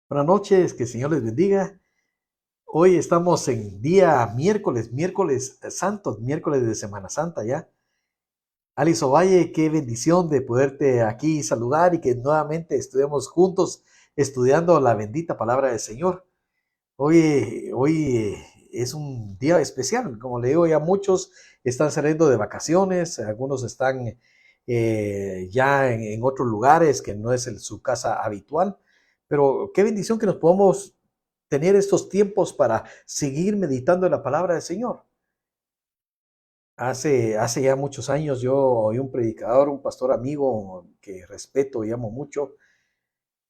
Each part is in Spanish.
Buenas noches, que el Señor les bendiga. Hoy estamos en día miércoles santo, miércoles de Semana Santa ya. Alice Ovalle, qué bendición de poderte aquí saludar y que nuevamente estuvimos juntos estudiando la bendita palabra del Señor. Hoy es un día especial, como le digo, ya muchos están saliendo de vacaciones, algunos están ya en otros lugares que no es su casa habitual, pero qué bendición que nos podamos tener estos tiempos para seguir meditando en la palabra del Señor. Hace ya muchos años yo oí un predicador, un pastor amigo que respeto y amo mucho,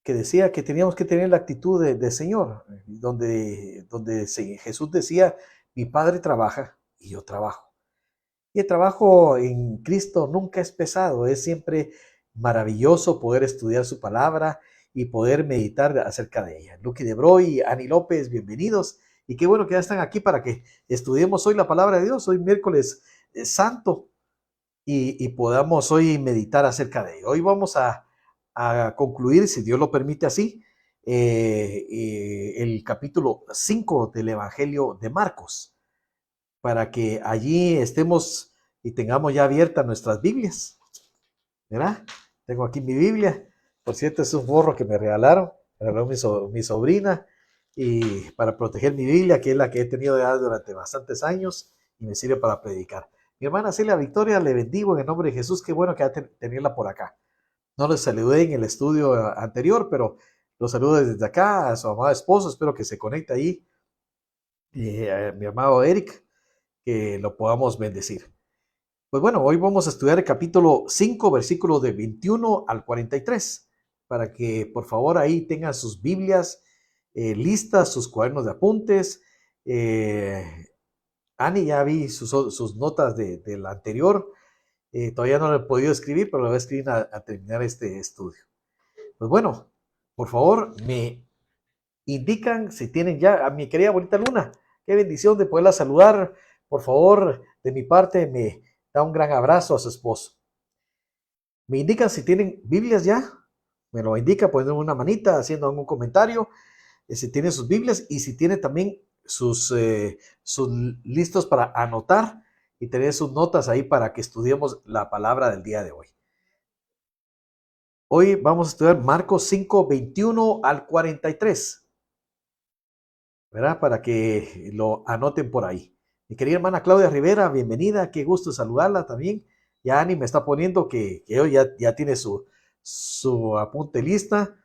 que decía que teníamos que tener la actitud de Señor, donde Jesús decía, mi Padre trabaja y yo trabajo. Y el trabajo en Cristo nunca es pesado, es siempre maravilloso poder estudiar su palabra y poder meditar acerca de ella. Lucky de Broy y Ani López, bienvenidos. Y qué bueno que ya están aquí para que estudiemos hoy la palabra de Dios, hoy miércoles santo, y podamos hoy meditar acerca de ello. Hoy vamos a concluir, si Dios lo permite así, el capítulo 5 del Evangelio de Marcos, para que allí estemos y tengamos ya abiertas nuestras Biblias, ¿verdad? Tengo aquí mi Biblia, por cierto es un forro que me regaló mi sobrina, y para proteger mi Biblia, que es la que he tenido ya durante bastantes años y me sirve para predicar. Mi hermana Celia Victoria, le bendigo en el nombre de Jesús, qué bueno que va a tenerla por acá. No les saludé en el estudio anterior, pero los saludo desde acá a su amado esposo, espero que se conecte ahí, a mi amado Eric, que lo podamos bendecir. Pues bueno, hoy vamos a estudiar el capítulo 5, versículos de 21 al 43, para que por favor ahí tengan sus Biblias listas, sus cuadernos de apuntes. Ani, ya vi sus notas de la anterior. Todavía no lo he podido escribir, pero lo voy a escribir a terminar este estudio. Pues bueno, por favor, me indican si tienen ya a mi querida bonita Luna. Qué bendición de poderla saludar. Por favor, de mi parte, me da un gran abrazo a su esposo. Me indican si tienen Biblias ya. Me lo indica poniendo una manita, haciendo algún comentario. Si tienen sus Biblias y si tienen también sus listos para anotar y tener sus notas ahí para que estudiemos la palabra del día de hoy. Hoy vamos a estudiar Marcos 5, 21 al 43. ¿Verdad? Para que lo anoten por ahí. Mi querida hermana Claudia Rivera, bienvenida, qué gusto saludarla también. Ya Ani me está poniendo que hoy ya tiene su apunte lista.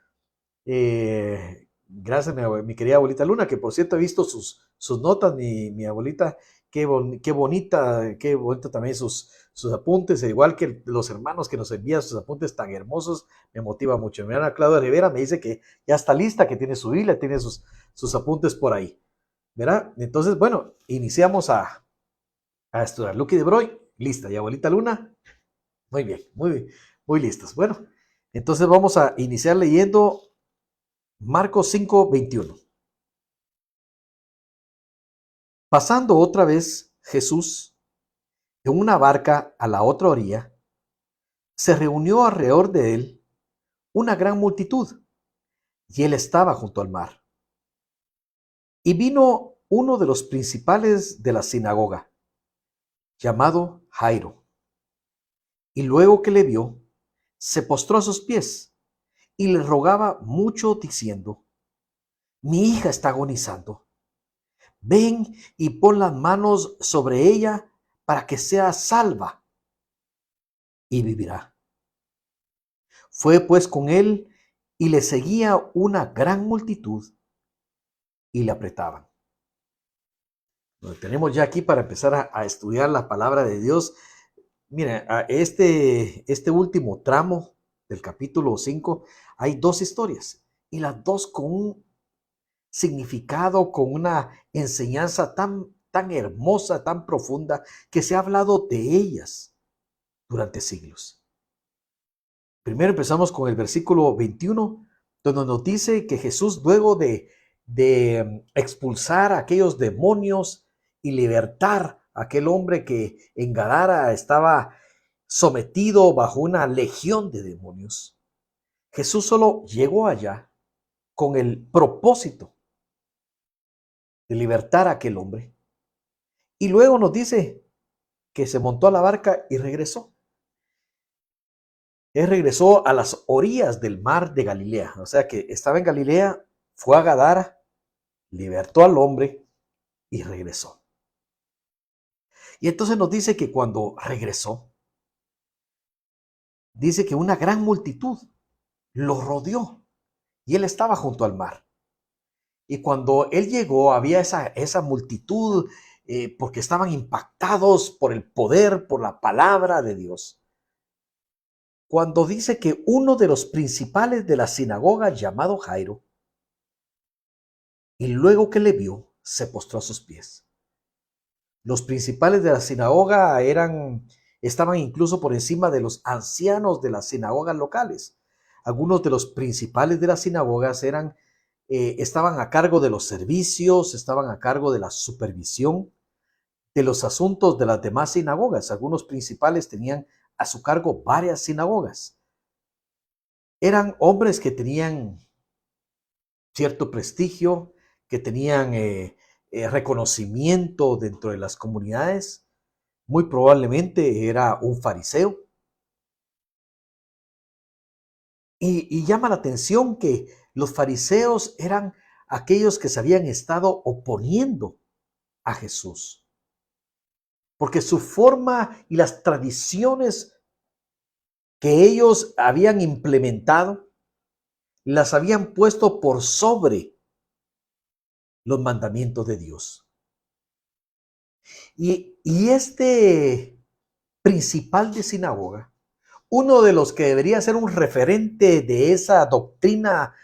Gracias, mi querida abuelita Luna, que por cierto he visto sus notas, mi abuelita, qué bonito también sus apuntes, igual que los hermanos que nos envían sus apuntes tan hermosos, me motiva mucho. Mi hermana Claudia Rivera me dice que ya está lista, que tiene su Biblia, tiene sus apuntes por ahí, ¿verdad? Entonces, bueno, iniciamos a estudiar. Lucky de Broy, lista, y abuelita Luna, muy bien, muy listos. Bueno, entonces vamos a iniciar leyendo Marcos 5, 21. Pasando otra vez Jesús en una barca a la otra orilla, se reunió alrededor de él una gran multitud, y él estaba junto al mar. Y vino uno de los principales de la sinagoga, llamado Jairo, y luego que le vio, se postró a sus pies y le rogaba mucho diciendo: mi hija está agonizando. Ven y pon las manos sobre ella para que sea salva y vivirá. Fue pues con él y le seguía una gran multitud y le apretaban. Lo tenemos ya aquí para empezar a estudiar la palabra de Dios. Mira, este último tramo del capítulo 5 hay dos historias y las dos con un significado, con una enseñanza tan hermosa, tan profunda, que se ha hablado de ellas durante siglos. Primero empezamos con el versículo 21, donde nos dice que Jesús, luego de expulsar a aquellos demonios y libertar a aquel hombre que en Gadara estaba sometido bajo una legión de demonios, Jesús solo llegó allá con el propósito de libertar a aquel hombre. Y luego nos dice que se montó a la barca y regresó. Él regresó a las orillas del mar de Galilea. O sea que estaba en Galilea, fue a Gadara, libertó al hombre y regresó. Y entonces nos dice que cuando regresó, dice que una gran multitud lo rodeó y él estaba junto al mar. Y cuando él llegó, había esa multitud porque estaban impactados por el poder, por la palabra de Dios. Cuando dice que uno de los principales de la sinagoga, llamado Jairo, y luego que le vio, se postró a sus pies. Los principales de la sinagoga estaban incluso por encima de los ancianos de las sinagogas locales. Algunos de los principales de las sinagogas estaban a cargo de los servicios, estaban a cargo de la supervisión de los asuntos de las demás sinagogas. Algunos principales tenían a su cargo varias sinagogas. Eran hombres que tenían cierto prestigio, que tenían reconocimiento dentro de las comunidades. Muy probablemente era un fariseo. Y llama la atención que los fariseos eran aquellos que se habían estado oponiendo a Jesús. Porque su forma y las tradiciones que ellos habían implementado, las habían puesto por sobre los mandamientos de Dios. Y este principal de sinagoga, uno de los que debería ser un referente de esa doctrina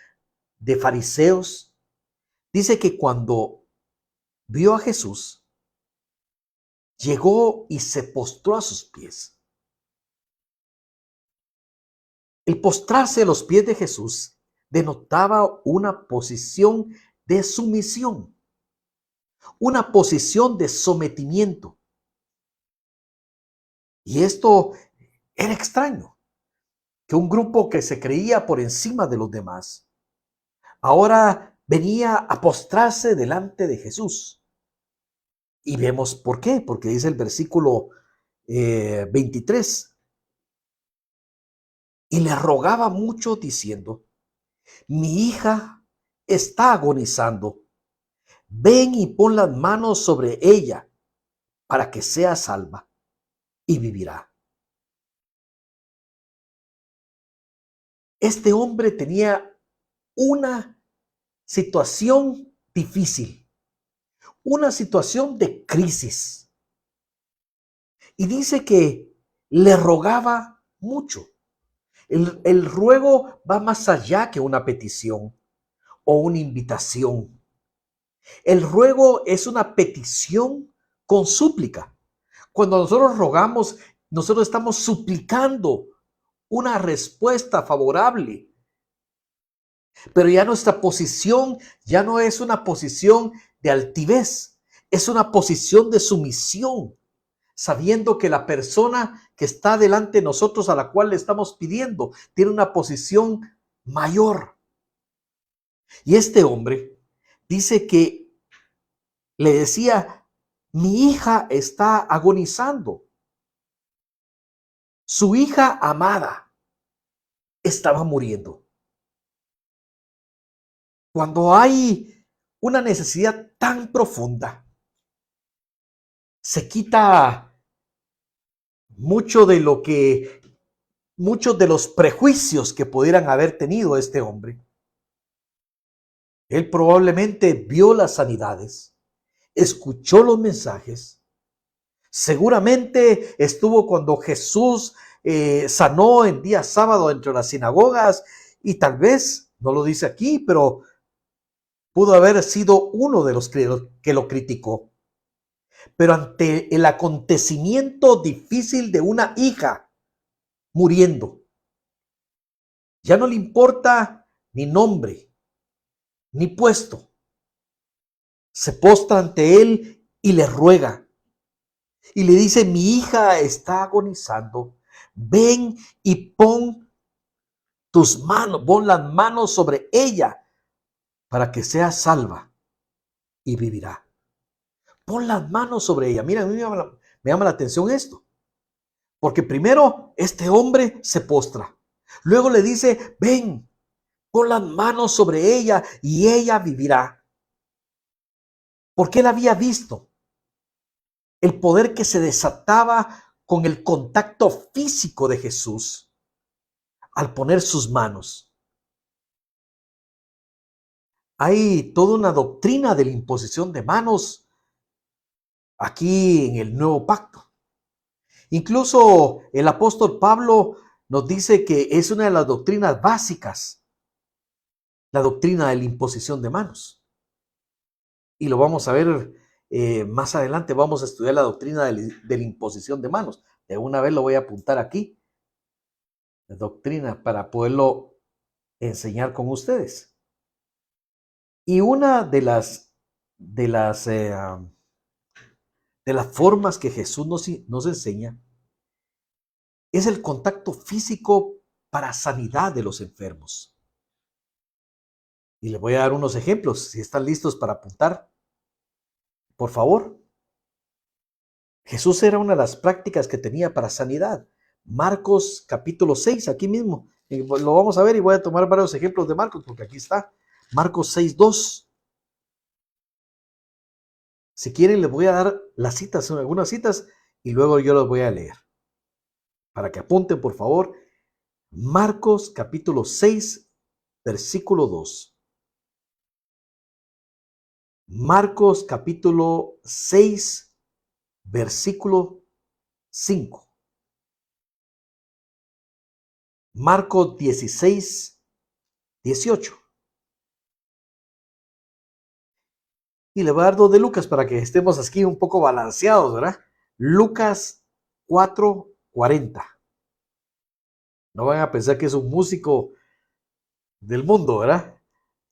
de fariseos, dice que cuando vio a Jesús, llegó y se postró a sus pies. El postrarse a los pies de Jesús denotaba una posición de sumisión, una posición de sometimiento. Y esto era extraño, que un grupo que se creía por encima de los demás, ahora venía a postrarse delante de Jesús. Y vemos por qué, porque dice el versículo 23, y le rogaba mucho diciendo, mi hija está agonizando, ven y pon las manos sobre ella para que sea salva y vivirá. Este hombre tenía una situación difícil, una situación de crisis. Y dice que le rogaba mucho. El ruego va más allá que una petición o una invitación. El ruego es una petición con súplica. Cuando nosotros rogamos, nosotros estamos suplicando una respuesta favorable. Pero ya nuestra posición ya no es una posición de altivez, es una posición de sumisión, sabiendo que la persona que está delante de nosotros, a la cual le estamos pidiendo, tiene una posición mayor. Y este hombre dice que le decía, mi hija está agonizando. Su hija amada estaba muriendo. Cuando hay una necesidad tan profunda, se quita muchos de los prejuicios que pudieran haber tenido este hombre. Él probablemente vio las sanidades, escuchó los mensajes, seguramente estuvo cuando Jesús sanó en día sábado entre las sinagogas y tal vez, no lo dice aquí, pero pudo haber sido uno de los que lo criticó. Pero ante el acontecimiento difícil de una hija muriendo, ya no le importa ni nombre, ni puesto. Se postra ante él y le ruega. Y le dice, mi hija está agonizando. Ven y pon tus manos, pon las manos sobre ella para que sea salva y vivirá. Pon las manos sobre ella. Mira, a mí me llama la atención esto. Porque primero este hombre se postra. Luego le dice, ven, pon las manos sobre ella y ella vivirá. Porque él había visto el poder que se desataba con el contacto físico de Jesús al poner sus manos. Hay toda una doctrina de la imposición de manos aquí en el Nuevo Pacto. Incluso el apóstol Pablo nos dice que es una de las doctrinas básicas, la doctrina de la imposición de manos. Y lo vamos a ver más adelante, vamos a estudiar la doctrina de la imposición de manos. De una vez lo voy a apuntar aquí, la doctrina, para poderlo enseñar con ustedes. Y una de las formas que Jesús nos enseña es el contacto físico para sanidad de los enfermos. Y les voy a dar unos ejemplos, si están listos para apuntar. Por favor. Jesús era una de las prácticas que tenía para sanidad. Marcos capítulo 6, aquí mismo. Lo vamos a ver y voy a tomar varios ejemplos de Marcos, porque aquí está. Marcos 6:2. Si quieren, les voy a dar las citas, son algunas citas, y luego yo las voy a leer. Para que apunten, por favor. Marcos capítulo 6, versículo 2. Marcos capítulo 6, versículo 5. Marcos 16, 18. Y le voy a dar dos de Lucas para que estemos aquí un poco balanceados, ¿verdad? Lucas 4:40. No van a pensar que es un músico del mundo, ¿verdad?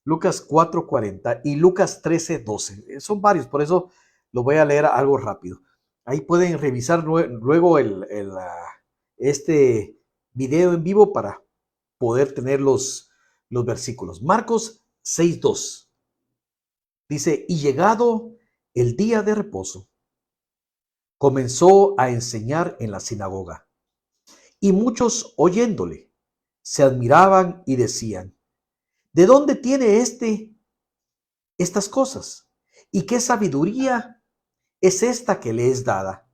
Lucas 4:40 y Lucas 13:12. Son varios, por eso lo voy a leer algo rápido. Ahí pueden revisar luego este video en vivo para poder tener los versículos. Marcos 6:2. Dice, y llegado el día de reposo, comenzó a enseñar en la sinagoga. Y muchos oyéndole se admiraban y decían, ¿de dónde tiene estas cosas? ¿Y qué sabiduría es esta que le es dada?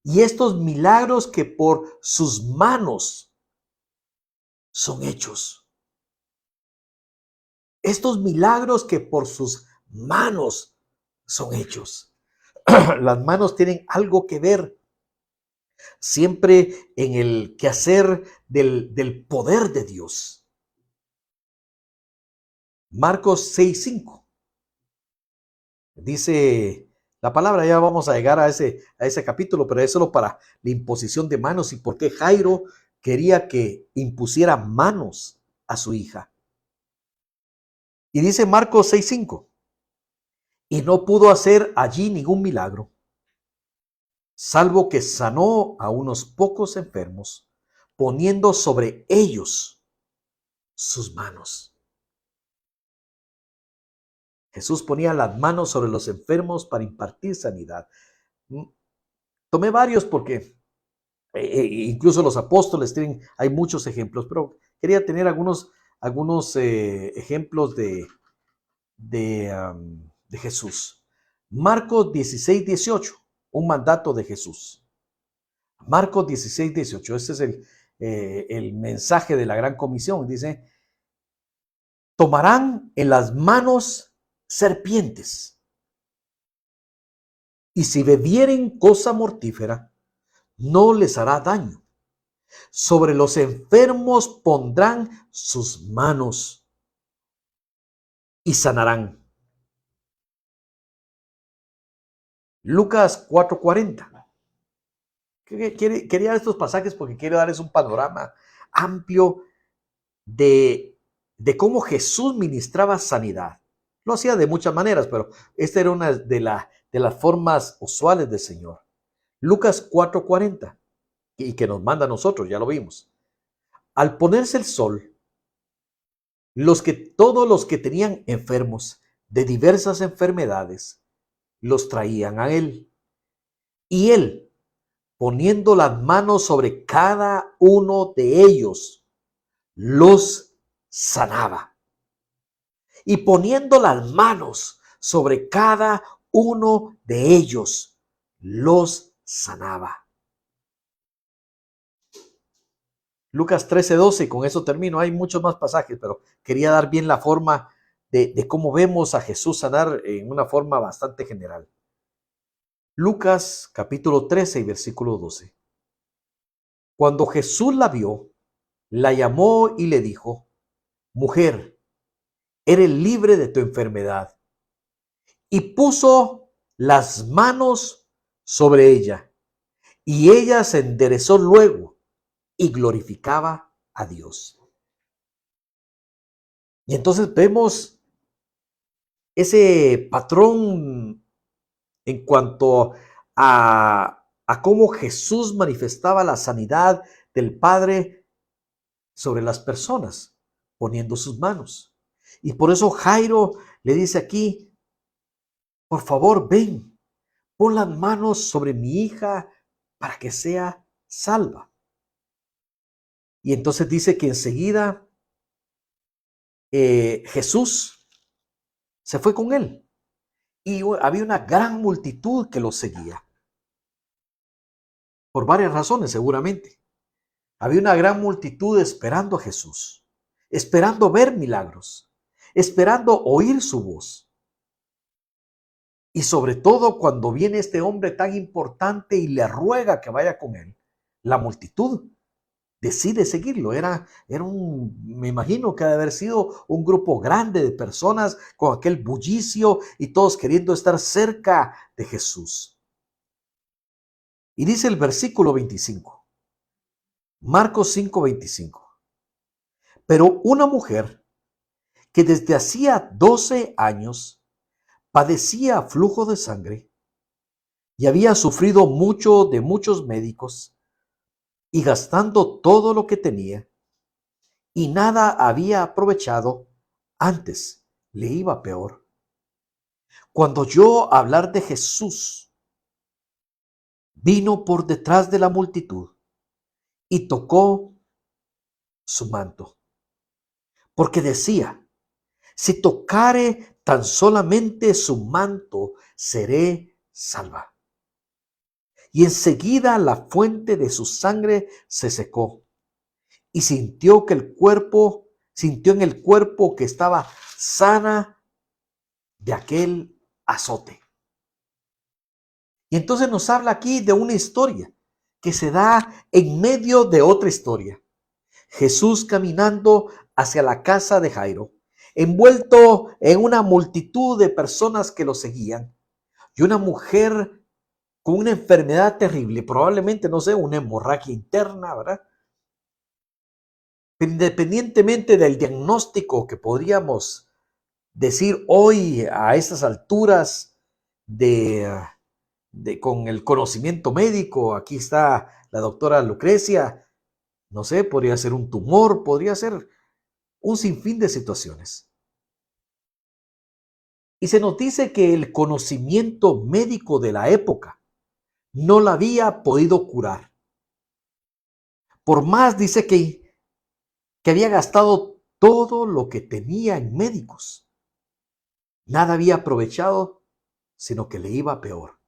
Y estos milagros que por sus manos son hechos. Estos milagros que por sus manos son hechos. Las manos tienen algo que ver siempre en el quehacer del poder de Dios. Marcos 6:5. Dice la palabra, ya vamos a llegar a ese capítulo, pero es solo para la imposición de manos y por qué Jairo quería que impusiera manos a su hija. Y dice Marcos 6:5, y no pudo hacer allí ningún milagro, salvo que sanó a unos pocos enfermos, poniendo sobre ellos sus manos. Jesús ponía las manos sobre los enfermos para impartir sanidad. Tomé varios porque incluso los apóstoles hay muchos ejemplos, pero quería tener algunos ejemplos de Jesús. Marcos 16:18, un mandato de Jesús. Marcos 16:18, este es el mensaje de la gran comisión. Dice, tomarán en las manos serpientes, y si bebieren cosa mortífera, no les hará daño. Sobre los enfermos pondrán sus manos y sanarán. Lucas 4:40. Quería estos pasajes porque quiero darles un panorama amplio de cómo Jesús ministraba sanidad. Lo hacía de muchas maneras, pero esta era una de las formas usuales del Señor. Lucas 4:40, y que nos manda a nosotros, ya lo vimos. Al ponerse el sol, todos los que tenían enfermos de diversas enfermedades, los traían a él. Y él, poniendo las manos sobre cada uno de ellos, los sanaba. Y poniendo las manos sobre cada uno de ellos, los sanaba. Lucas 13:12, y con eso termino. Hay muchos más pasajes, pero quería dar bien la forma de cómo vemos a Jesús sanar en una forma bastante general. Lucas capítulo 13 y versículo 12. Cuando Jesús la vio, la llamó y le dijo: mujer, eres libre de tu enfermedad. Y puso las manos sobre ella, y ella se enderezó luego y glorificaba a Dios. Y entonces vemos ese patrón en cuanto a cómo Jesús manifestaba la sanidad del Padre sobre las personas, poniendo sus manos. Y por eso Jairo le dice aquí: por favor, ven, pon las manos sobre mi hija para que sea salva. Y entonces dice que enseguida Jesús se fue con él. Y había una gran multitud que lo seguía. Por varias razones, seguramente. Había una gran multitud esperando a Jesús, esperando ver milagros, esperando oír su voz. Y sobre todo cuando viene este hombre tan importante y le ruega que vaya con él, la multitud decide seguirlo. Me imagino que debe haber sido un grupo grande de personas con aquel bullicio y todos queriendo estar cerca de Jesús. Y dice el versículo 25, Marcos 5:25. Pero una mujer que desde hacía 12 años padecía flujo de sangre y había sufrido mucho de muchos médicos y gastando todo lo que tenía y nada había aprovechado, antes le iba peor. Cuando oyó hablar de Jesús, vino por detrás de la multitud y tocó su manto, porque decía: si tocare tan solamente su manto, seré salva. Y enseguida la fuente de su sangre se secó y sintió en el cuerpo que estaba sana de aquel azote. Y entonces nos habla aquí de una historia que se da en medio de otra historia. Jesús caminando hacia la casa de Jairo, envuelto en una multitud de personas que lo seguían, y una mujer con una enfermedad terrible, probablemente, no sé, una hemorragia interna, ¿verdad? Independientemente del diagnóstico que podríamos decir hoy a estas alturas con el conocimiento médico, aquí está la doctora Lucrecia, no sé, podría ser un tumor, podría ser un sinfín de situaciones. Y se nos dice que el conocimiento médico de la época no la había podido curar. Por más, dice que había gastado todo lo que tenía en médicos. Nada había aprovechado, sino que le iba peor.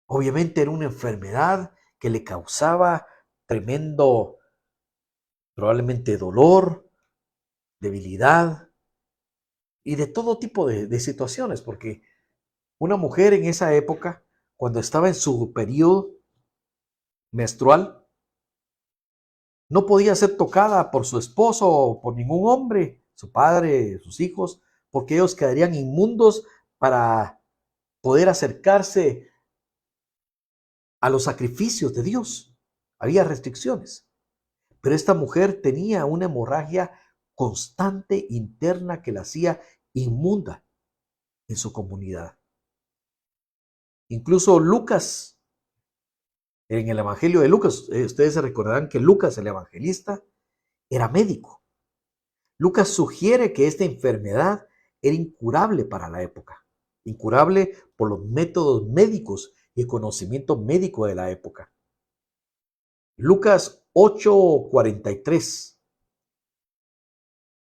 Obviamente era una enfermedad que le causaba tremendo, probablemente dolor, debilidad y de todo tipo de situaciones, porque una mujer en esa época, cuando estaba en su periodo menstrual, no podía ser tocada por su esposo o por ningún hombre, su padre, sus hijos, porque ellos quedarían inmundos para poder acercarse a los sacrificios de Dios. Había restricciones. Pero esta mujer tenía una hemorragia constante interna que la hacía inmunda en su comunidad. Incluso Lucas, en el Evangelio de Lucas, ustedes se recordarán que Lucas, el evangelista, era médico. Lucas sugiere que esta enfermedad era incurable para la época, incurable por los métodos médicos y el conocimiento médico de la época. Lucas 8:43.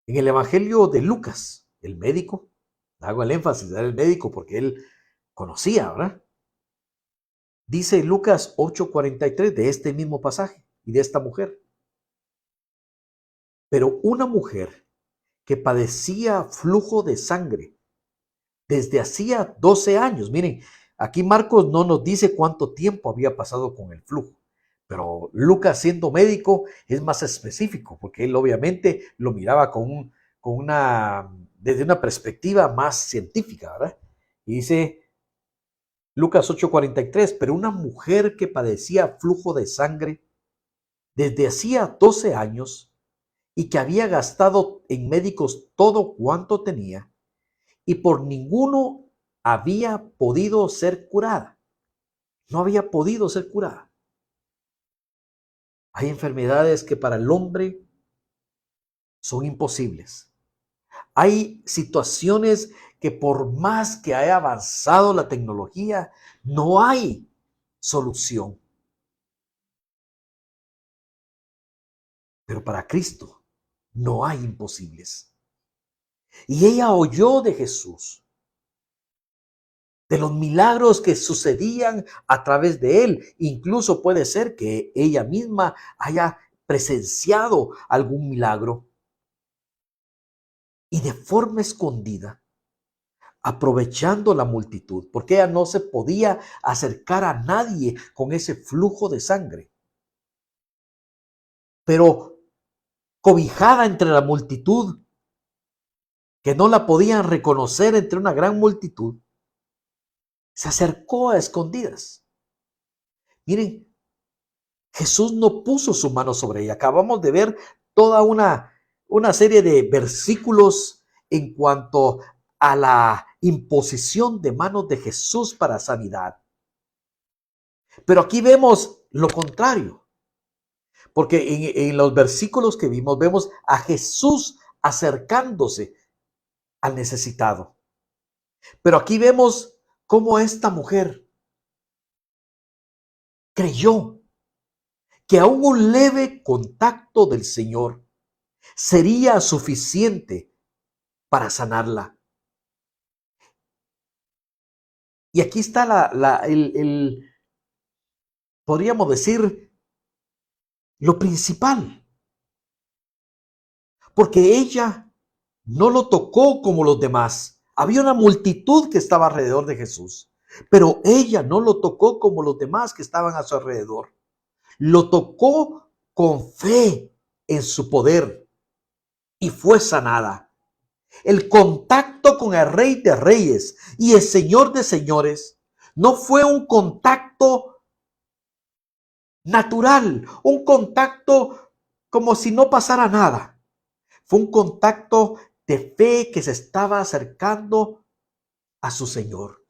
En el Evangelio de Lucas, el médico, hago el énfasis en el médico porque él conocía, ¿verdad? Dice Lucas 8:43 de este mismo pasaje y de esta mujer. Pero una mujer que padecía flujo de sangre desde hacía 12 años. Miren, aquí Marcos no nos dice cuánto tiempo había pasado con el flujo, pero Lucas, siendo médico, es más específico porque él obviamente lo miraba desde una perspectiva más científica, ¿verdad? Y dice Lucas 8:43, pero una mujer que padecía flujo de sangre desde hacía 12 años y que había gastado en médicos todo cuanto tenía y por ninguno había podido ser curada. No había podido ser curada. Hay enfermedades que para el hombre son imposibles. Hay situaciones que por más que haya avanzado la tecnología, no hay solución. Pero para Cristo no hay imposibles. Y ella oyó de Jesús, de los milagros que sucedían a través de él. Incluso puede ser que ella misma haya presenciado algún milagro. Y de forma escondida, aprovechando la multitud, porque ella no se podía acercar a nadie con ese flujo de sangre. Pero cobijada entre la multitud, que no la podían reconocer entre una gran multitud, se acercó a escondidas. Miren, Jesús no puso su mano sobre ella. Acabamos de ver toda una serie de versículos en cuanto a la imposición de manos de Jesús para sanidad. Pero aquí vemos lo contrario, porque en los versículos que vemos a Jesús acercándose al necesitado. Pero aquí vemos cómo esta mujer creyó que aún un leve contacto del Señor sería suficiente para sanarla. Y aquí está podríamos decir, lo principal. Porque ella no lo tocó como los demás. Había una multitud que estaba alrededor de Jesús, pero ella no lo tocó como los demás que estaban a su alrededor. Lo tocó con fe en su poder y fue sanada. El contacto con el Rey de Reyes y el Señor de Señores no fue un contacto natural, un contacto como si no pasara nada. Fue un contacto de fe que se estaba acercando a su Señor.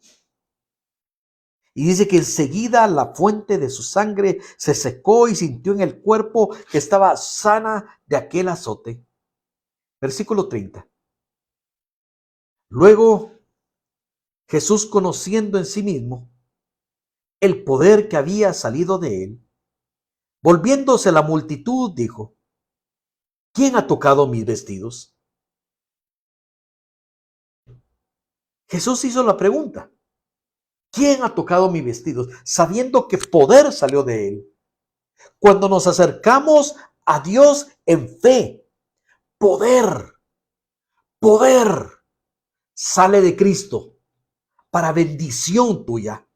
Y dice que enseguida la fuente de su sangre se secó y sintió en el cuerpo que estaba sana de aquel azote. Versículo 30. Luego Jesús, conociendo en sí mismo el poder que había salido de él, volviéndose a la multitud, dijo: ¿Quién ha tocado mis vestidos? Jesús hizo la pregunta: ¿quién ha tocado mis vestidos? Sabiendo que poder salió de él. Cuando nos acercamos a Dios en fe, poder sale de Cristo para bendición tuya.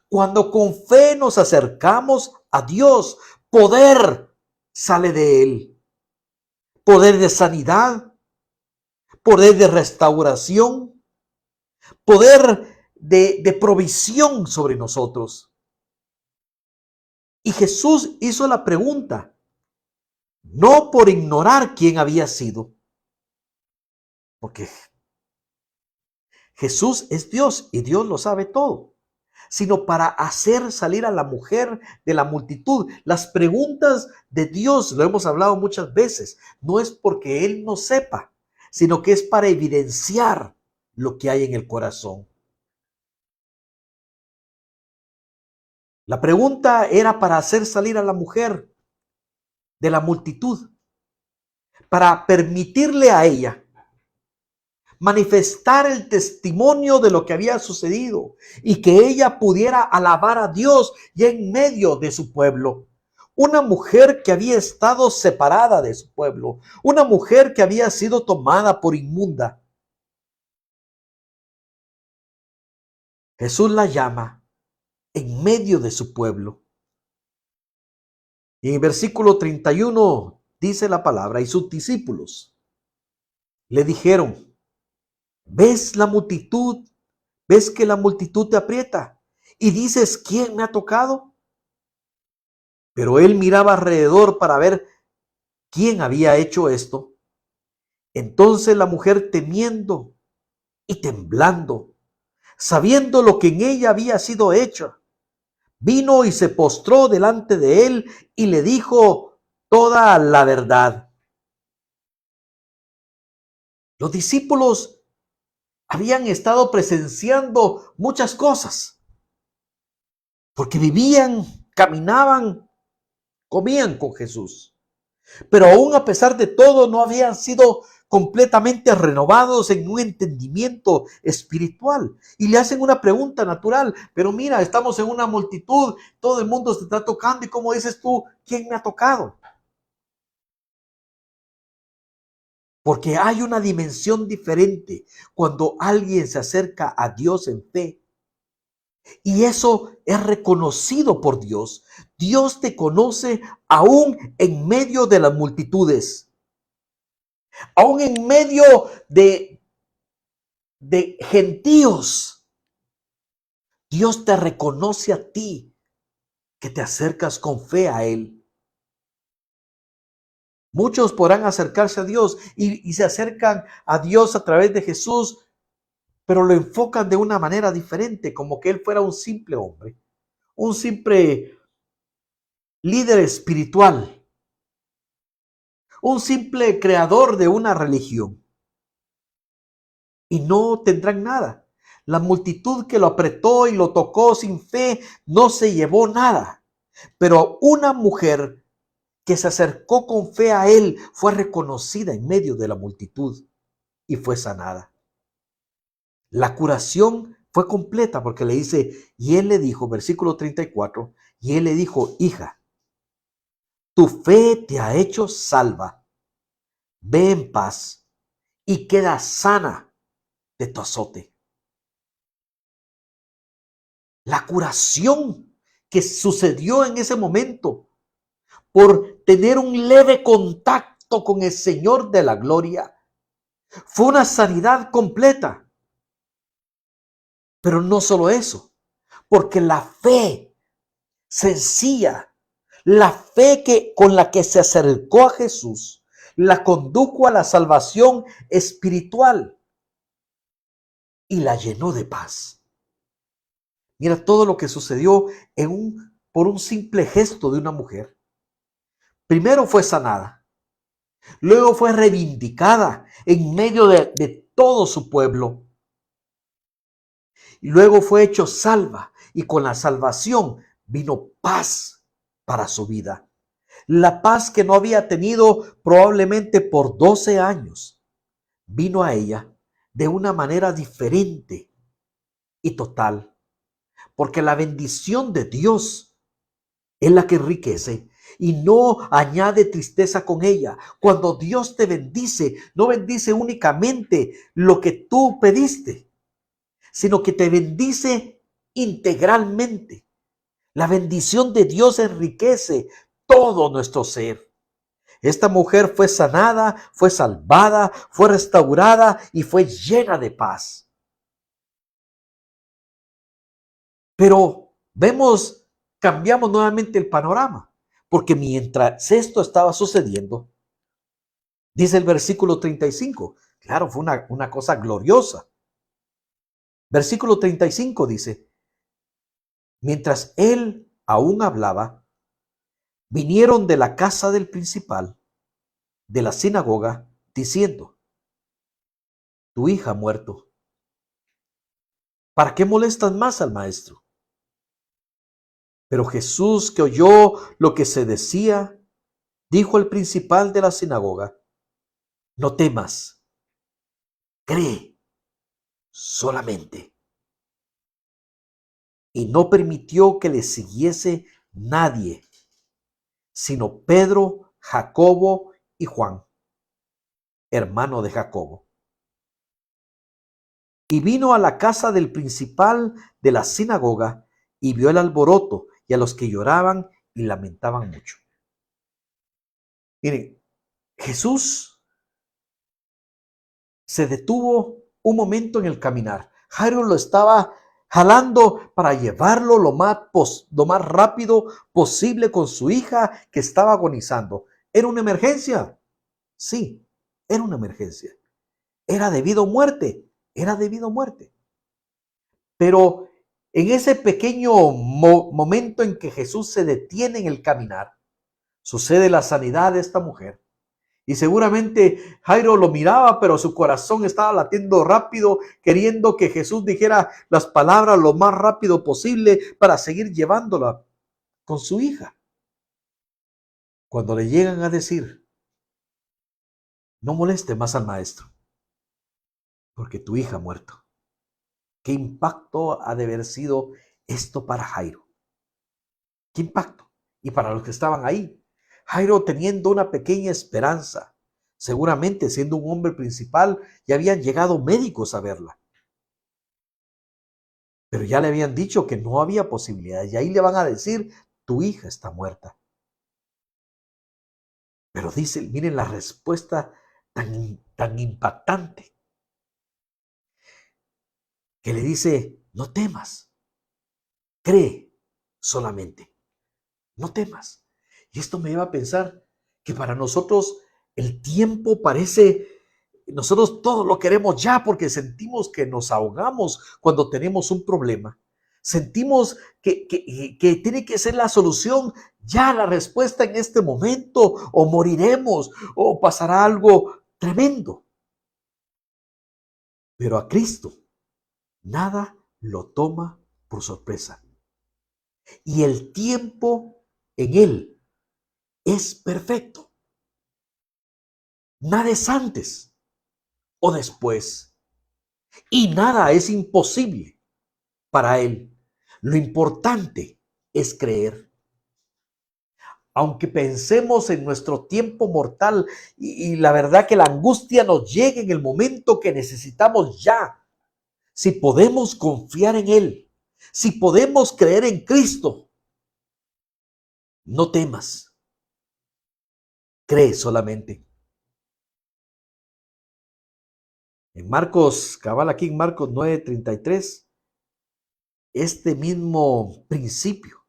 Cuando con fe nos acercamos a Dios, poder sale de él. Poder de sanidad, poder de restauración, poder de provisión sobre nosotros. Y Jesús hizo la pregunta, no por ignorar quién había sido, porque Jesús es Dios y Dios lo sabe todo. sino para hacer salir a la mujer de la multitud. Las preguntas de Dios, lo hemos hablado muchas veces, no es porque Él no sepa, sino que es para evidenciar lo que hay en el corazón. La pregunta era para hacer salir a la mujer de la multitud, para permitirle a ella manifestar el testimonio de lo que había sucedido y que ella pudiera alabar a Dios ya en medio de su pueblo. Una mujer que había estado separada de su pueblo, una mujer que había sido tomada por inmunda. Jesús la llama en medio de su pueblo. Y en el versículo 31 dice la palabra, y sus discípulos le dijeron: ¿ves la multitud? ¿Ves que la multitud te aprieta? Y dices: ¿quién me ha tocado? Pero él miraba alrededor para ver quién había hecho esto. Entonces la mujer, temiendo y temblando, sabiendo lo que en ella había sido hecho, vino y se postró delante de él y le dijo toda la verdad. Los discípulos habían estado presenciando muchas cosas, porque vivían, caminaban, comían con Jesús. Pero aún a pesar de todo, no habían sido completamente renovados en un entendimiento espiritual. Y le hacen una pregunta natural: pero mira, estamos en una multitud, todo el mundo se está tocando, y ¿cómo dices tú, quién me ha tocado? Porque hay una dimensión diferente cuando alguien se acerca a Dios en fe. Y eso es reconocido por Dios. Dios te conoce aún en medio de las multitudes. Aún en medio de gentíos, Dios te reconoce a ti, que te acercas con fe a Él. Muchos podrán acercarse a Dios y se acercan a Dios a través de Jesús, pero lo enfocan de una manera diferente, como que Él fuera un simple hombre, un simple líder espiritual, un simple creador de una religión. Y no tendrán nada. La multitud que lo apretó y lo tocó sin fe no se llevó nada. Pero una mujer que se acercó con fe a él fue reconocida en medio de la multitud y fue sanada. La curación fue completa, porque le dice, y él le dijo, versículo 34, y él le dijo: hija, tu fe te ha hecho salva. Ve en paz y queda sana de tu azote. La curación que sucedió en ese momento por tener un leve contacto con el Señor de la gloria fue una sanidad completa. Pero no solo eso, porque la fe sencilla, la fe con la que se acercó a Jesús, la condujo a la salvación espiritual y la llenó de paz. Mira todo lo que sucedió por un simple gesto de una mujer. Primero fue sanada, luego fue reivindicada en medio de todo su pueblo. Y luego fue hecho salva, y con la salvación vino paz para su vida. La paz que no había tenido probablemente por 12 años, vino a ella de una manera diferente y total. Porque la bendición de Dios es la que enriquece y no añade tristeza con ella. Cuando Dios te bendice, no bendice únicamente lo que tú pediste, sino que te bendice integralmente. La bendición de Dios enriquece todo nuestro ser. Esta mujer fue sanada, fue salvada, fue restaurada y fue llena de paz. Pero cambiamos nuevamente el panorama, porque mientras esto estaba sucediendo, dice el versículo 35, claro, fue una cosa gloriosa. Versículo 35 dice: Mientras él aún hablaba, vinieron de la casa del principal de la sinagoga diciendo: tu hija ha muerto. ¿Para qué molestan más al maestro? Pero Jesús, que oyó lo que se decía, dijo al principal de la sinagoga: no temas, cree solamente. Y no permitió que le siguiese nadie, sino Pedro, Jacobo y Juan, hermano de Jacobo. Y vino a la casa del principal de la sinagoga y vio el alboroto y a los que lloraban y lamentaban mucho. Miren, Jesús se detuvo un momento en el caminar. Jairo lo estaba jalando para llevarlo lo más rápido posible con su hija que estaba agonizando. ¿Era una emergencia? Sí, era una emergencia. Era debido a muerte, era debido a muerte. Pero en ese pequeño momento en que Jesús se detiene en el caminar, sucede la sanidad de esta mujer. Y seguramente Jairo lo miraba, pero su corazón estaba latiendo rápido, queriendo que Jesús dijera las palabras lo más rápido posible para seguir llevándola con su hija. Cuando le llegan a decir: no moleste más al maestro, porque tu hija ha muerto. ¿Qué impacto ha de haber sido esto para Jairo? ¿Qué impacto? Y para los que estaban ahí, Jairo teniendo una pequeña esperanza, seguramente siendo un hombre principal, ya habían llegado médicos a verla. Pero ya le habían dicho que no había posibilidad. Y ahí le van a decir: tu hija está muerta. Pero dice, miren la respuesta tan impactante, que le dice: no temas, cree solamente, no temas. Y esto me lleva a pensar que para nosotros el tiempo parece, nosotros todo lo queremos ya porque sentimos que nos ahogamos cuando tenemos un problema. Sentimos que tiene que ser la solución ya, la respuesta en este momento, o moriremos, o pasará algo tremendo. Pero a Cristo nada lo toma por sorpresa. Y el tiempo en Él es perfecto. Nada es antes o después. Y nada es imposible para Él. Lo importante es creer. Aunque pensemos en nuestro tiempo mortal y la verdad que la angustia nos llegue en el momento que necesitamos ya, si podemos confiar en Él, si podemos creer en Cristo, no temas, cree solamente. En Marcos, cabal aquí en Marcos 9:33, este mismo principio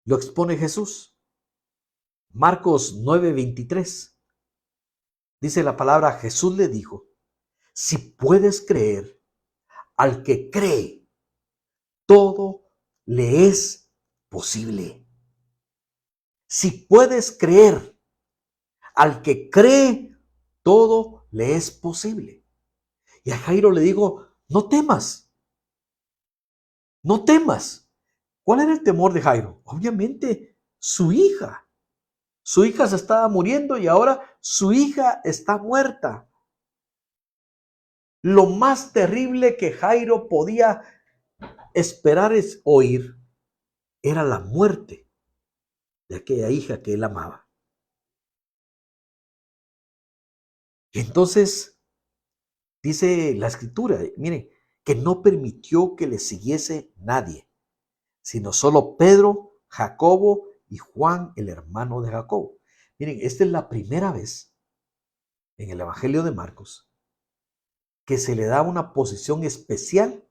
lo expone Jesús. Marcos 9:23 dice la palabra: Jesús le dijo: si puedes creer, al que cree, todo le es posible. Si puedes creer, al que cree, todo le es posible. Y a Jairo le digo: no temas, no temas. ¿Cuál era el temor de Jairo? Obviamente, su hija. Su hija se estaba muriendo y ahora su hija está muerta. Lo más terrible que Jairo podía esperar es oír era la muerte de aquella hija que él amaba. Entonces, dice la escritura, miren, que no permitió que le siguiese nadie, sino solo Pedro, Jacobo y Juan, el hermano de Jacobo. Miren, esta es la primera vez en el Evangelio de Marcos que se le da una posición especial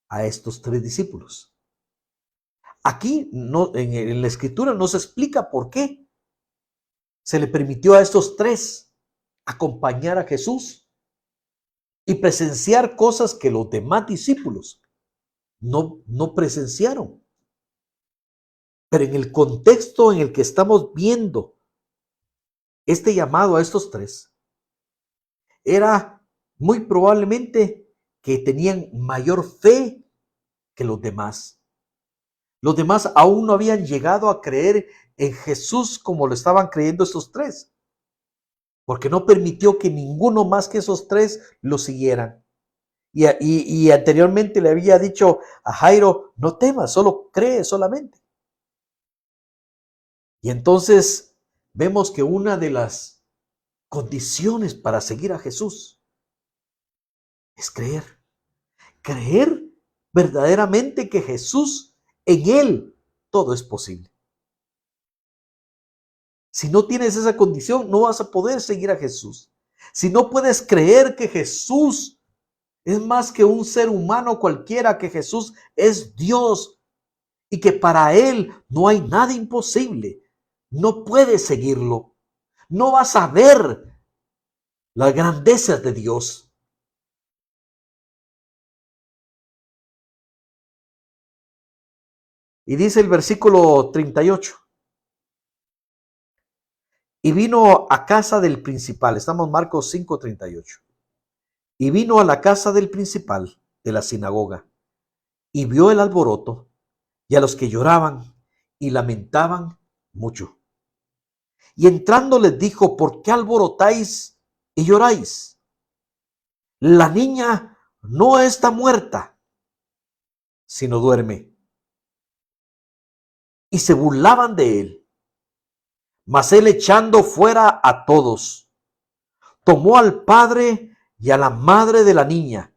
a estos tres discípulos. Aquí no, en la escritura no se explica por qué se le permitió a estos tres acompañar a Jesús y presenciar cosas que los demás discípulos no presenciaron. Pero en el contexto en el que estamos viendo este llamado a estos tres, era muy probablemente que tenían mayor fe que los demás. Los demás aún no habían llegado a creer en Jesús como lo estaban creyendo estos tres, porque no permitió que ninguno más que esos tres lo siguieran. Y anteriormente le había dicho a Jairo, no temas, solo cree solamente. Y entonces vemos que una de las condiciones para seguir a Jesús es creer. Creer verdaderamente que Jesús, en Él, todo es posible. Si no tienes esa condición, no vas a poder seguir a Jesús. Si no puedes creer que Jesús es más que un ser humano cualquiera, que Jesús es Dios y que para Él no hay nada imposible, no puedes seguirlo. No vas a ver las grandezas de Dios. Y dice el versículo 38. Y vino a casa del principal. Estamos en Marcos 5:38. Y vino a la casa del principal de la sinagoga y vio el alboroto y a los que lloraban y lamentaban mucho. Y entrando les dijo, ¿por qué alborotáis y lloráis? La niña no está muerta, sino duerme. Y se burlaban de él. Mas él, echando fuera a todos, tomó al padre y a la madre de la niña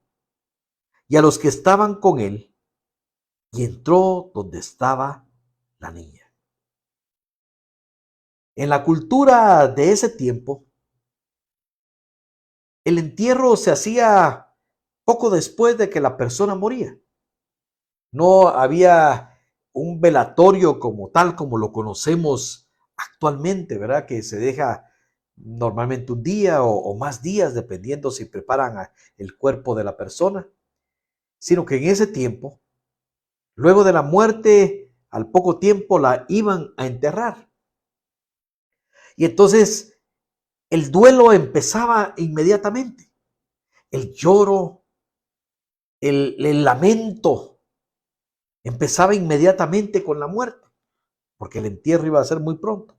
y a los que estaban con él, y entró donde estaba la niña. En la cultura de ese tiempo, el entierro se hacía poco después de que la persona moría. No había un velatorio como tal, como lo conocemos actualmente, ¿verdad? Que se deja normalmente un día o más días, dependiendo si preparan el cuerpo de la persona. Sino que en ese tiempo, luego de la muerte, al poco tiempo la iban a enterrar. Y entonces el duelo empezaba inmediatamente. El lloro, el lamento, empezaba inmediatamente con la muerte, porque el entierro iba a ser muy pronto.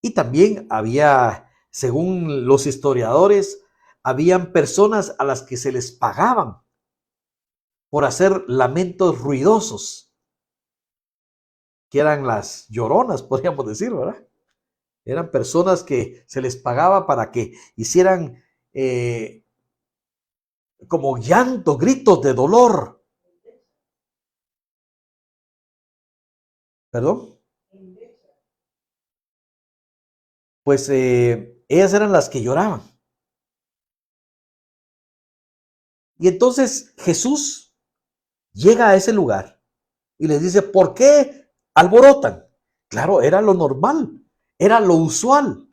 Y también había, según los historiadores, habían personas a las que se les pagaban por hacer lamentos ruidosos, que eran las lloronas, podríamos decir, ¿verdad? Eran personas que se les pagaba para que hicieran como llanto, gritos de dolor. ¿Perdón? Pues ellas eran las que lloraban. Y entonces Jesús llega a ese lugar y les dice, ¿por qué alborotan? Claro, era lo normal, era lo usual.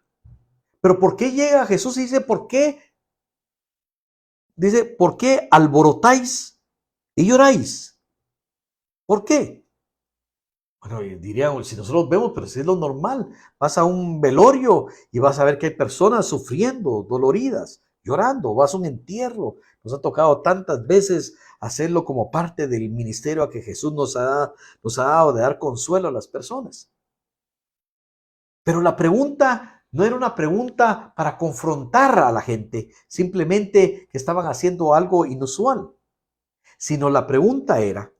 Pero ¿por qué llega Jesús y dice, ¿por qué? Dice, ¿por qué alborotáis y lloráis? ¿Por qué? Bueno, diríamos, si nosotros vemos, pero si es lo normal, vas a un velorio y vas a ver que hay personas sufriendo, doloridas, llorando, vas a un entierro. Nos ha tocado tantas veces hacerlo como parte del ministerio a que Jesús nos ha dado de dar consuelo a las personas. Pero la pregunta no era una pregunta para confrontar a la gente, simplemente que estaban haciendo algo inusual, sino la pregunta era,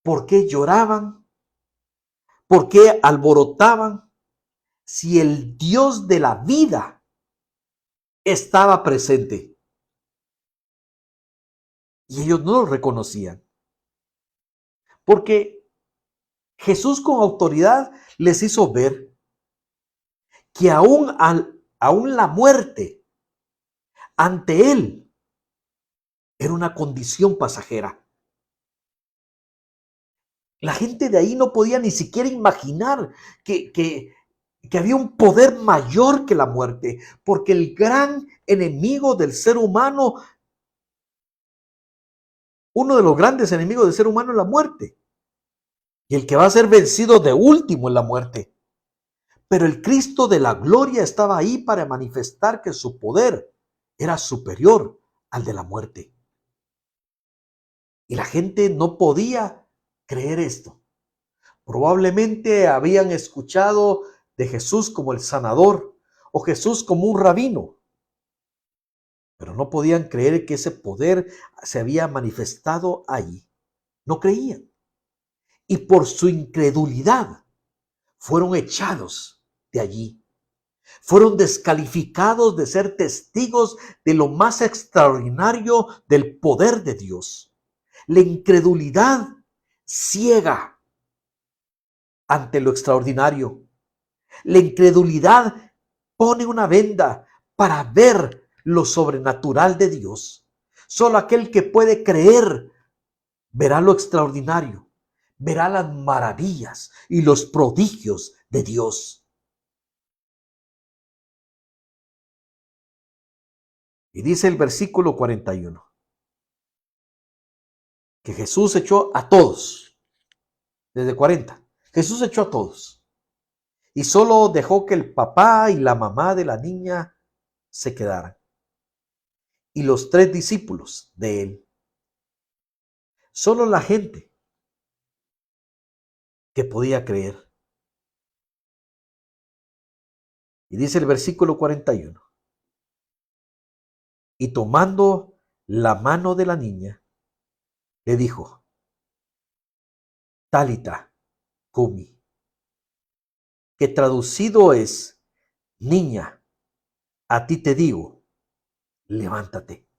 ¿por qué lloraban? ¿Por qué alborotaban si el Dios de la vida estaba presente? Y ellos no lo reconocían. Porque Jesús con autoridad les hizo ver que aún la muerte ante él era una condición pasajera. La gente de ahí no podía ni siquiera imaginar que había un poder mayor que la muerte, porque el gran enemigo del ser humano Uno de los grandes enemigos del ser humano es la muerte. Y el que va a ser vencido de último es la muerte. Pero el Cristo de la gloria estaba ahí para manifestar que su poder era superior al de la muerte. Y la gente no podía creer esto. Probablemente habían escuchado de Jesús como el sanador o Jesús como un rabino, pero no podían creer que ese poder se había manifestado allí. No creían. Y por su incredulidad fueron echados de allí. Fueron descalificados de ser testigos de lo más extraordinario del poder de Dios. La incredulidad ciega ante lo extraordinario. La incredulidad pone una venda para ver lo sobrenatural de Dios. Solo aquel que puede creer verá lo extraordinario, verá las maravillas y los prodigios de Dios. Y dice el versículo 41, que Jesús echó a todos, desde 40, Jesús echó a todos. Y solo dejó que el papá y la mamá de la niña se quedaran. Y los 3 discípulos de él. Solo la gente que podía creer. Y dice el versículo 41. Y tomando la mano de la niña, le dijo, Talita cumi, que traducido es, niña, a ti te digo, levántate.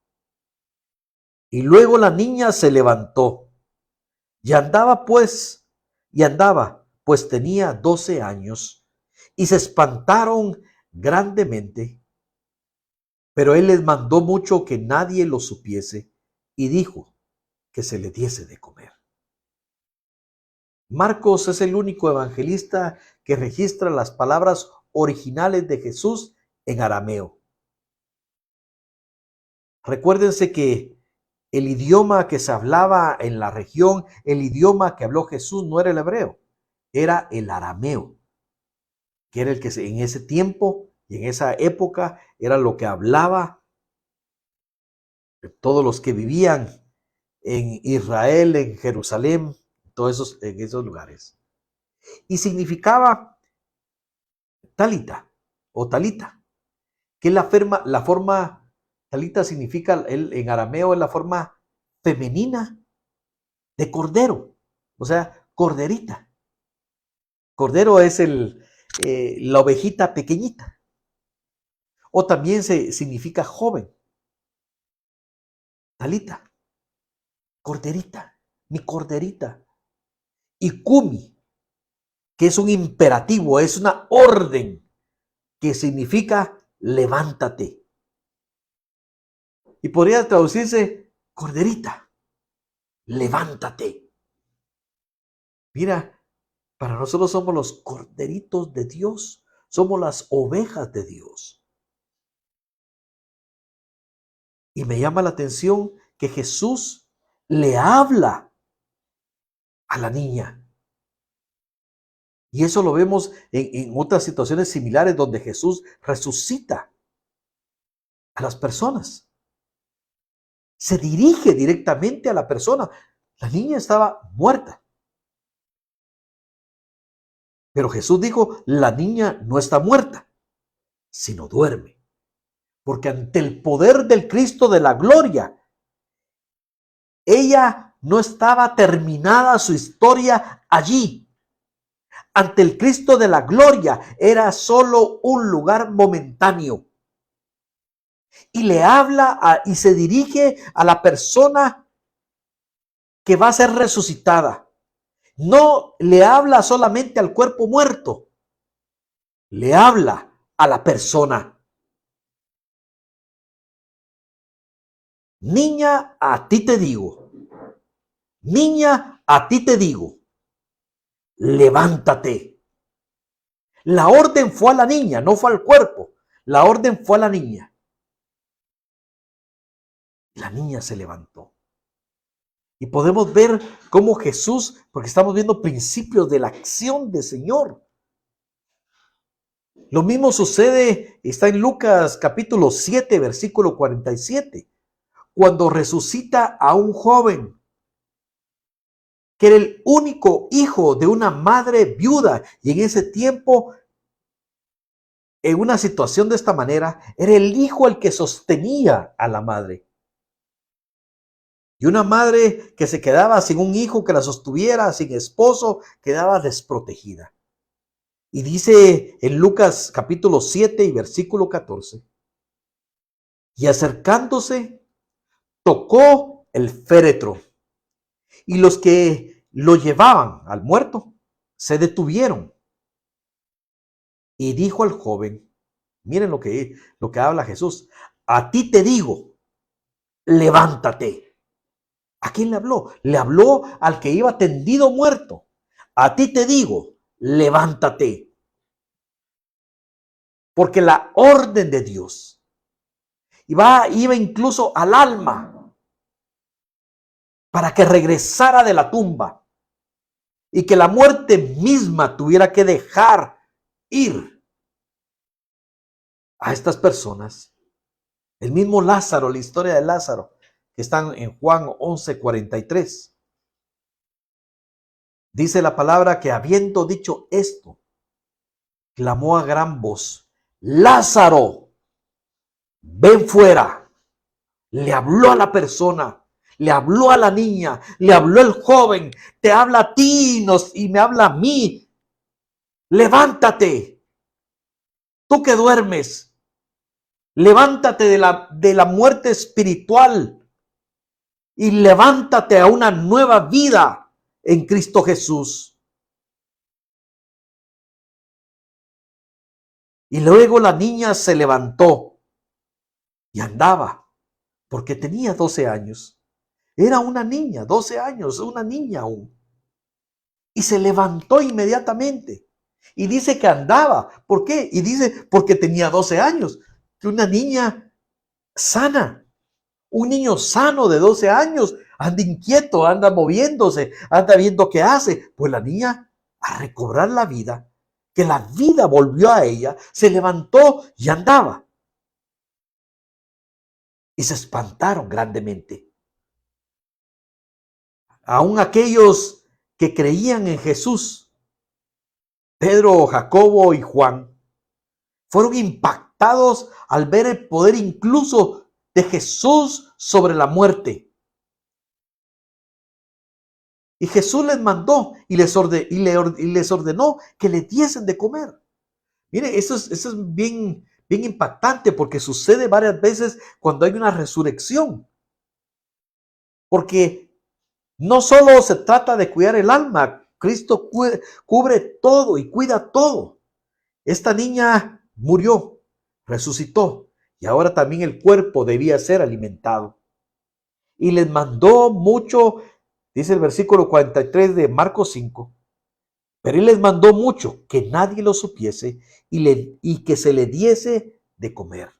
Y luego la niña se levantó y andaba, pues tenía 12 años, y se espantaron grandemente. Pero él les mandó mucho que nadie lo supiese y dijo que se le diese de comer. Marcos es el único evangelista que registra las palabras originales de Jesús en arameo. Recuérdense que el idioma que se hablaba en la región, el idioma que habló Jesús no era el hebreo, era el arameo, que era el que en ese tiempo y en esa época era lo que hablaba todos los que vivían en Israel, en Jerusalén, en esos lugares. Y significaba talita o talita, que es la forma, talita significa en arameo, es la forma femenina de cordero, o sea, corderita. Cordero es la ovejita pequeñita. O también significa joven. Talita, corderita, mi corderita. Y cumi, que es un imperativo, es una orden que significa levántate. Y podría traducirse corderita, levántate. Mira, para nosotros somos los corderitos de Dios, somos las ovejas de Dios. Y me llama la atención que Jesús le habla a la niña. Y eso lo vemos en otras situaciones similares donde Jesús resucita a las personas. Se dirige directamente a la persona. La niña estaba muerta. Pero Jesús dijo, la niña no está muerta, sino duerme. Porque ante el poder del Cristo de la gloria, ella no estaba terminada su historia allí. Ante el Cristo de la gloria era solo un lugar momentáneo. Y le habla y se dirige a la persona que va a ser resucitada. No le habla solamente al cuerpo muerto, le habla a la persona. Niña, a ti te digo. Niña, a ti te digo. Levántate. La orden fue a la niña, no fue al cuerpo. La orden fue a la niña. La niña se levantó. Y podemos ver cómo Jesús, porque estamos viendo principios de la acción del Señor. Lo mismo sucede, está en Lucas capítulo 7, versículo 47, cuando resucita a un joven que era el único hijo de una madre viuda, y en ese tiempo, en una situación de esta manera, era el hijo el que sostenía a la madre. Y una madre que se quedaba sin un hijo que la sostuviera, sin esposo, quedaba desprotegida. Y dice en Lucas capítulo 7 y versículo 14, y acercándose, tocó el féretro, y los que lo llevaban al muerto se detuvieron. Y dijo al joven, miren lo que habla Jesús, a ti te digo, levántate. ¿A quién le habló? Le habló al que iba tendido muerto. A ti te digo, levántate. Porque la orden de Dios iba incluso al alma para que regresara de la tumba y que la muerte misma tuviera que dejar ir a estas personas. El mismo Lázaro, la historia de Lázaro, que están en Juan 11:43. Dice la palabra que habiendo dicho esto, clamó a gran voz, Lázaro, ven fuera. Le habló a la persona, le habló a la niña, le habló al joven, te habla a ti y me habla a mí. Levántate, tú que duermes, levántate de la muerte espiritual y levántate a una nueva vida en Cristo Jesús. Y luego la niña se levantó y andaba, porque tenía 12 años. Era una niña, 12 años, una niña aún. Y se levantó inmediatamente. Y dice que andaba. ¿Por qué? Y dice, porque tenía 12 años. Que una niña sana, un niño sano de 12 años, anda inquieto, anda moviéndose, anda viendo qué hace. Pues la niña, a recobrar la vida, que la vida volvió a ella, se levantó y andaba. Y se espantaron grandemente. Aún aquellos que creían en Jesús, Pedro, Jacobo y Juan, fueron impactados al ver el poder incluso de Jesús sobre la muerte. Y Jesús les mandó y les ordenó que le diesen de comer. Mire, eso es bien impactante, porque sucede varias veces cuando hay una resurrección. Porque no solo se trata de cuidar el alma, Cristo cubre todo y cuida todo. Esta niña murió, resucitó, y ahora también el cuerpo debía ser alimentado. Y les mandó mucho, dice el versículo 43 de Marcos 5, pero él les mandó mucho que nadie lo supiese y que se le diese de comer.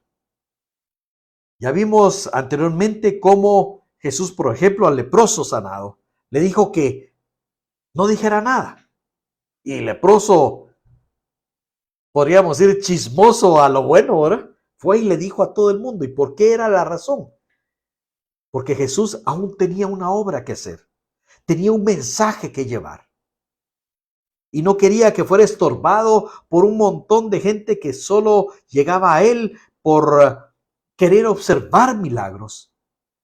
Ya vimos anteriormente cómo Jesús, por ejemplo, al leproso sanado, le dijo que no dijera nada. Y el leproso, podríamos decir chismoso a lo bueno, ¿verdad? Fue y le dijo a todo el mundo. ¿Y por qué era la razón? Porque Jesús aún tenía una obra que hacer, tenía un mensaje que llevar. Y no quería que fuera estorbado por un montón de gente que solo llegaba a él por querer observar milagros,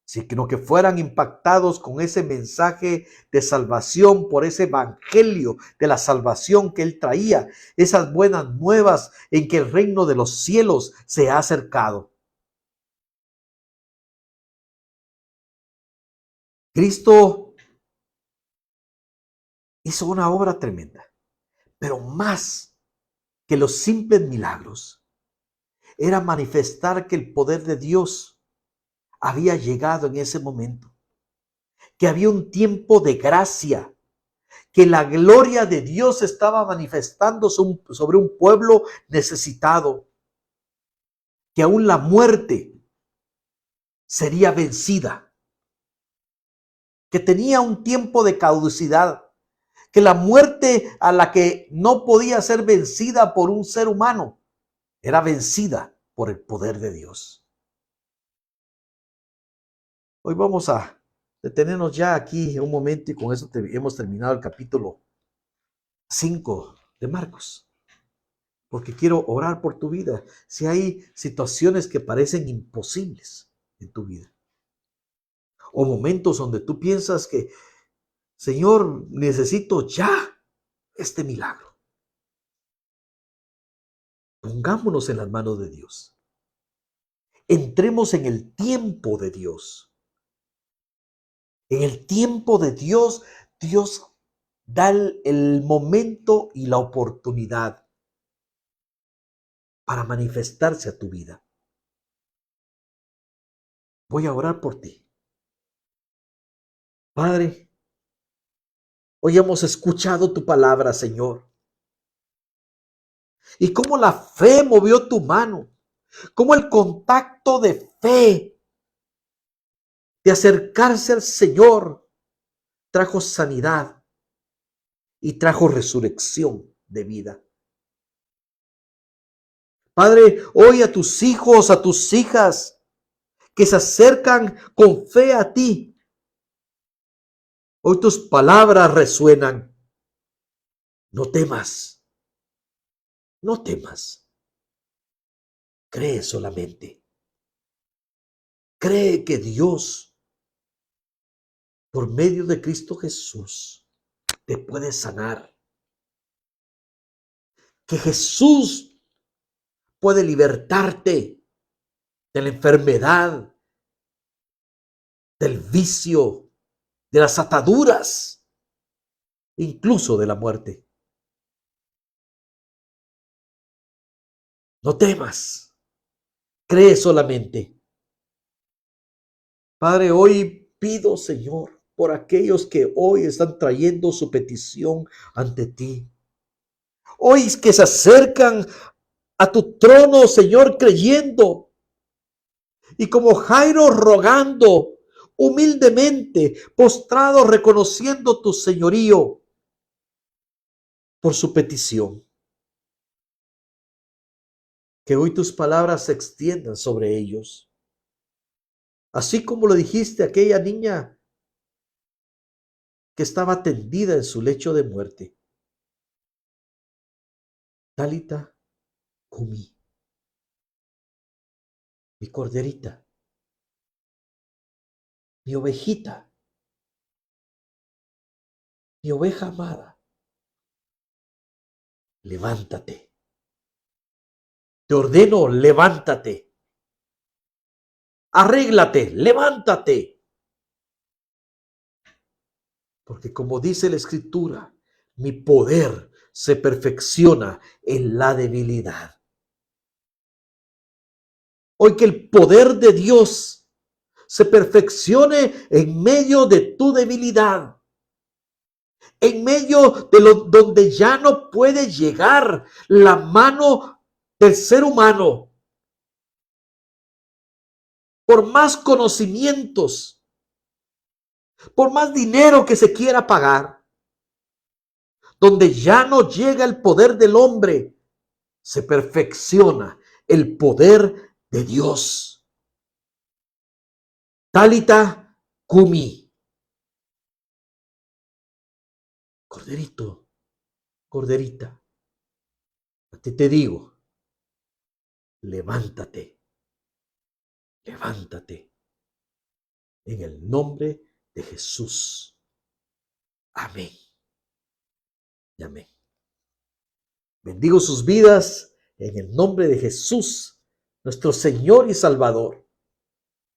sino que fueran impactados con ese mensaje de salvación, por ese evangelio de la salvación que él traía, esas buenas nuevas en que el reino de los cielos se ha acercado. Cristo hizo una obra tremenda, pero más que los simples milagros, era manifestar que el poder de Dios había llegado en ese momento, que había un tiempo de gracia, que la gloria de Dios estaba manifestando sobre un pueblo necesitado, que aún la muerte sería vencida, que tenía un tiempo de caducidad, que la muerte a la que no podía ser vencida por un ser humano, era vencida por el poder de Dios. Hoy vamos a detenernos ya aquí un momento y con eso hemos terminado el capítulo 5 de Marcos, porque quiero orar por tu vida. Si hay situaciones que parecen imposibles en tu vida, o momentos donde tú piensas que, Señor, necesito ya este milagro, pongámonos en las manos de Dios. Entremos en el tiempo de Dios. En el tiempo de Dios, Dios da el momento y la oportunidad para manifestarse a tu vida. Voy a orar por ti. Padre, hoy hemos escuchado tu palabra, Señor. Y cómo la fe movió tu mano. Cómo el contacto de fe, de acercarse al Señor, trajo sanidad y trajo resurrección de vida. Padre, hoy a tus hijos, a tus hijas que se acercan con fe a ti, hoy tus palabras resuenan. No temas, no temas. Cree solamente. Cree que Dios, por medio de Cristo Jesús, te puede sanar. Que Jesús puede libertarte de la enfermedad, del vicio, de las ataduras, incluso de la muerte. No temas, cree solamente. Padre, hoy pido, Señor, por aquellos que hoy están trayendo su petición ante ti. Hoy que se acercan a tu trono, Señor, creyendo. Y como Jairo rogando humildemente, postrado, reconociendo tu señorío por su petición. Que hoy tus palabras se extiendan sobre ellos. Así como lo dijiste a aquella niña que estaba tendida en su lecho de muerte. Talita cumi, mi corderita, mi ovejita, mi oveja amada, levántate. Te ordeno, levántate. Arréglate, levántate. Porque como dice la Escritura, mi poder se perfecciona en la debilidad. Hoy que el poder de Dios se perfeccione en medio de tu debilidad. En medio de donde ya no puede llegar la mano del ser humano. Por más conocimientos, por más dinero que se quiera pagar, donde ya no llega el poder del hombre, se perfecciona el poder de Dios. Talita cumi. Corderito, corderita, a ti te digo, levántate, levántate, en el nombre de Jesús. Amén. Y amén. Bendigo sus vidas en el nombre de Jesús, nuestro Señor y Salvador,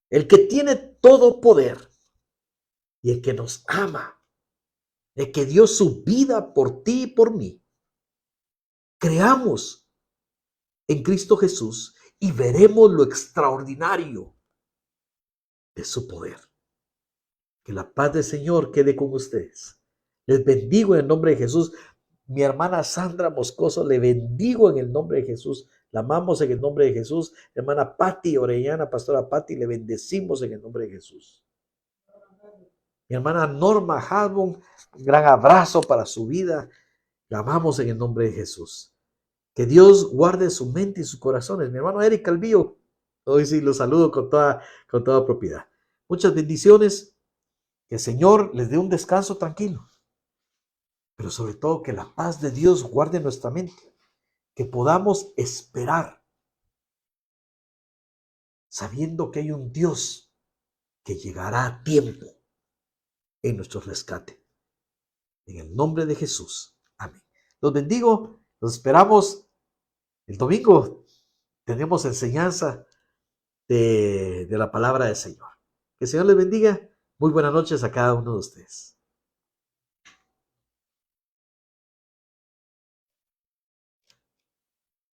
el que tiene todo poder y el que nos ama, el que dio su vida por ti y por mí. Creamos en Cristo Jesús y veremos lo extraordinario de su poder. Que la paz del Señor quede con ustedes. Les bendigo en el nombre de Jesús. Mi hermana Sandra Moscoso, le bendigo en el nombre de Jesús. La amamos en el nombre de Jesús. Hermana Patti Orellana, pastora Patti, le bendecimos en el nombre de Jesús. Mi hermana Norma Hadbon, un gran abrazo para su vida. La amamos en el nombre de Jesús. Que Dios guarde su mente y sus corazones. Mi hermano Eric Calvillo, hoy sí lo saludo con toda propiedad. Muchas bendiciones. Que el Señor les dé un descanso tranquilo. Pero sobre todo que la paz de Dios guarde nuestra mente. Que podamos esperar sabiendo que hay un Dios que llegará a tiempo en nuestro rescate. En el nombre de Jesús. Amén. Los bendigo. Los esperamos el domingo. Tenemos enseñanza de la palabra del Señor. Que el Señor les bendiga. Muy buenas noches a cada uno de ustedes.